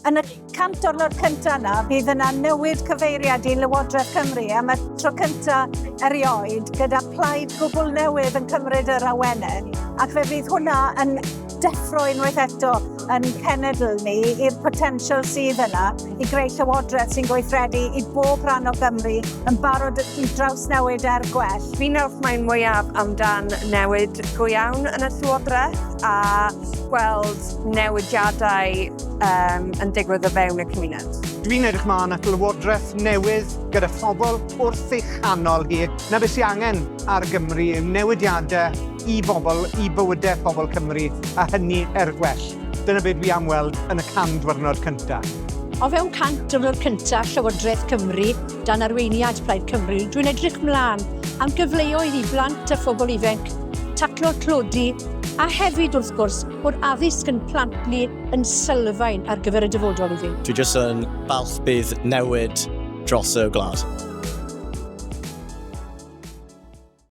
Yn y cant diwrnod cyntaf yna, bydd yna newid cyfeiriad i Llywodraeth Cymru am y tro cyntaf erioed gyda plaid gwbl newydd yn cymryd yr awenau. Ac fe fydd hwnna yn deffro unwaith eto yn cenedl ni i'r potensial sydd yna i greu llywodraeth sy'n gweithredu i bob rhan o Gymru yn barod i drawsnewid gwell. Fi'n wrth mae'n mwyaf amdan newid go iawn yn y llywodraeth a gweld newidiadau yn digwydd o fewn y cymuned. Dwi'n edrych mlaen at lywodraeth newydd gyda phobl wrth eich chanol hi. Na beth sy'n angen ar Gymru yw newidiadau i bobl, i bywydau pobl Cymru, a hynny gwell. Dyna beth fi am weld yn y cant diwrnod cyntaf. O fewn cant diwrnod cyntaf Llywodraeth Cymru, dan arweiniad Plaid Cymru, dwi'n edrych mlaen am gyfleoedd i blant a phobl ifanc, taclo'r tlodi, a hefyd wrth gwrs bod addysg yn plant ni yn sylfaen ar gyfer y dyfodol i fi. Dwi jyst yn falch bydd newid dros y gwlad.